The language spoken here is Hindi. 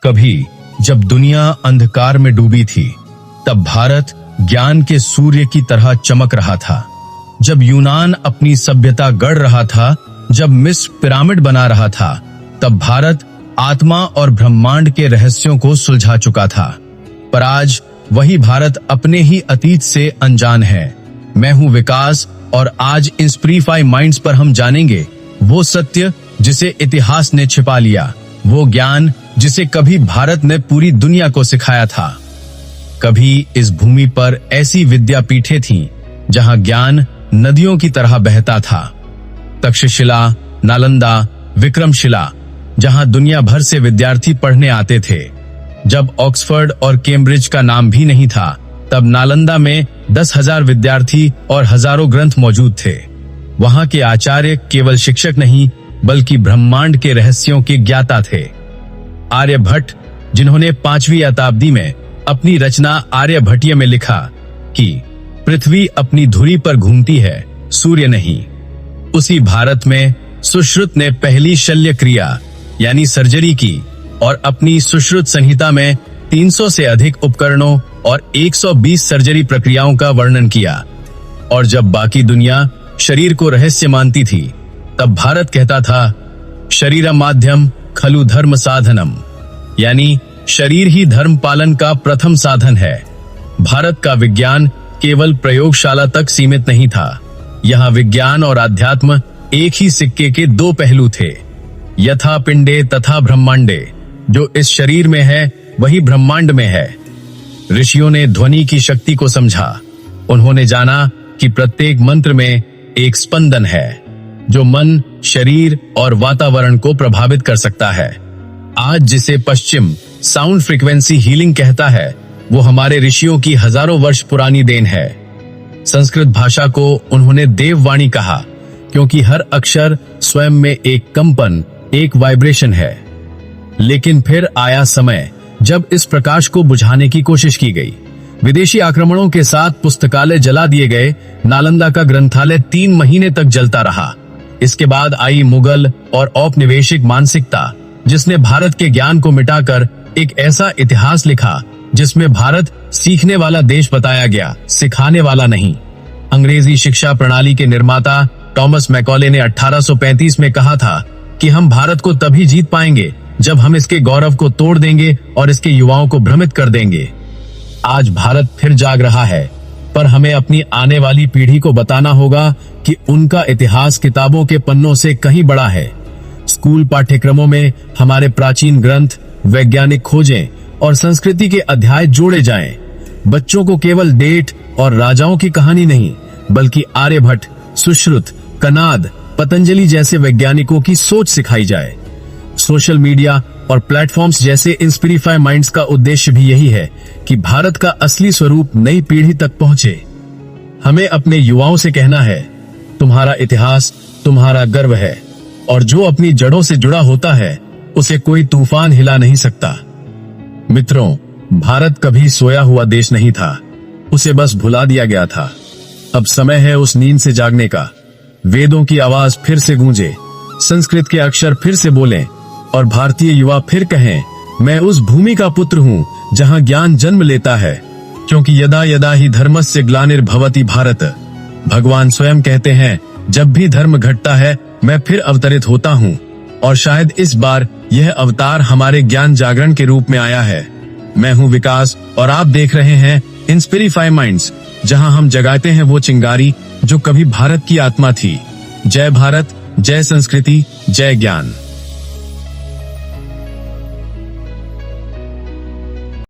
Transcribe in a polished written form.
कभी जब दुनिया अंधकार में डूबी थी, तब भारत ज्ञान के सूर्य की तरह चमक रहा था। जब यूनान अपनी सभ्यता गढ़ रहा था, जब मिस्र पिरामिड बना रहा था, तब भारत आत्मा और ब्रह्मांड के रहस्यों को सुलझा चुका था। पर आज वही भारत अपने ही अतीत से अनजान है। मैं हूं विकास और आज इंस्पिरिफाई माइंड्स पर हम जानेंगे वो सत्य जिसे इतिहास ने छिपा लिया, वो ज्ञान जिसे कभी भारत ने पूरी दुनिया को सिखाया था। कभी इस भूमि पर ऐसी विद्यापीठें थीं जहां ज्ञान नदियों की तरह बहता था। तक्षशिला, नालंदा, विक्रमशिला, जहां दुनिया भर से विद्यार्थी पढ़ने आते थे। जब ऑक्सफोर्ड और कैम्ब्रिज का नाम भी नहीं था, तब नालंदा में 10,000 विद्यार्थी और हजारों ग्रंथ मौजूद थे। वहां के आचार्य केवल शिक्षक नहीं, बल्कि ब्रह्मांड के रहस्यों के ज्ञाता थे। आर्यभट्ट, जिन्होंने 5वीं शताब्दी में अपनी रचना आर्यभट्टीय में लिखा कि पृथ्वी अपनी धुरी पर घूमती है, सूर्य नहीं। उसी भारत में सुश्रुत ने पहली शल्य क्रिया यानी सर्जरी की और अपनी सुश्रुत संहिता में 300 से अधिक उपकरणों और 120 सर्जरी प्रक्रियाओं का वर्णन किया। और जब बाकी दुनिया शरीर को रहस्य मानती थी, तब भारत कहता था शरीरम माध्यम खलु धर्म साधनम, यानी शरीर ही धर्म पालन का प्रथम साधन है। भारत का विज्ञान केवल प्रयोगशाला तक सीमित नहीं था। यहाँ विज्ञान और अध्यात्म एक ही सिक्के के दो पहलू थे। यथा पिंडे तथा ब्रह्मांडे, जो इस शरीर में है वही ब्रह्मांड में है। ऋषियों ने ध्वनि की शक्ति को समझा। उन्होंने जाना कि प्रत्येक मंत्र में एक स्पंदन है जो मन, शरीर और वातावरण को प्रभावित कर सकता है। आज जिसे पश्चिम साउंड फ्रीक्वेंसी हीलिंग कहता है, वो हमारे ऋषियों की हजारों वर्ष पुरानी देन है। संस्कृत भाषा को उन्होंने देववाणी कहा, क्योंकि हर अक्षर स्वयं में एक कंपन, एक वाइब्रेशन है। लेकिन फिर आया समय जब इस प्रकाश को बुझाने की कोशिश की गई। विदेशी आक्रमणों के साथ पुस्तकालय जला दिए गए। नालंदा का ग्रंथालय 3 महीने तक जलता रहा। इसके बाद आई मुगल और औपनिवेशिक मानसिकता, जिसने भारत के ज्ञान को मिटाकर एक ऐसा इतिहास लिखा जिसमें भारत सीखने वाला देश बताया गया, सिखाने वाला नहीं। अंग्रेजी शिक्षा प्रणाली के निर्माता टॉमस मैकॉले ने 1835 में कहा था कि हम भारत को तभी जीत पाएंगे जब हम इसके गौरव को तोड़ देंगे और इसके युवाओं को भ्रमित कर देंगे। आज भारत फिर जाग रहा है, पर हमें अपनी आने वाली पीढ़ी को बताना होगा कि उनका इतिहास किताबों के पन्नों से कहीं बड़ा है। स्कूल पाठ्यक्रमों में हमारे प्राचीन ग्रंथ, वैज्ञानिक खोजें और संस्कृति के अध्याय जोड़े जाएं। बच्चों को केवल डेट और राजाओं की कहानी नहीं, बल्कि आर्यभट्ट, सुश्रुत, कनाद, पतंजलि जैसे वैज्ञानिकों की सोच सिखाई जाए। सोशल मीडिया और प्लेटफॉर्म्स जैसे इंस्पिरिफाई माइंड्स का उद्देश्य भी यही है कि भारत का असली स्वरूप नई पीढ़ी तक पहुंचे। हमें अपने युवाओं से कहना है, तुम्हारा इतिहास तुम्हारा गर्व है, और जो अपनी जड़ों से जुड़ा होता है उसे कोई तूफान हिला नहीं सकता। मित्रों, भारत कभी सोया हुआ देश नहीं था, उसे बस भुला दिया गया था। अब समय है उस नींद से जागने का। वेदों की आवाज फिर से गूंजे, संस्कृत के अक्षर फिर से बोलें और भारतीय युवा फिर कहें, मैं उस भूमि का पुत्र हूँ जहाँ ज्ञान जन्म लेता है, क्योंकि यदा यदा ही धर्मस्य ग्लानिर्भवति भारत। भगवान स्वयं कहते हैं, जब भी धर्म घटता है मैं फिर अवतरित होता हूँ, और शायद इस बार यह अवतार हमारे ज्ञान जागरण के रूप में आया है। मैं हूँ विकास और आप देख रहे हैं इंस्पिरिफाई माइंड्स, जहाँ हम जगाते हैं वो चिंगारी जो कभी भारत की आत्मा थी। जय भारत, जय संस्कृति, जय ज्ञान।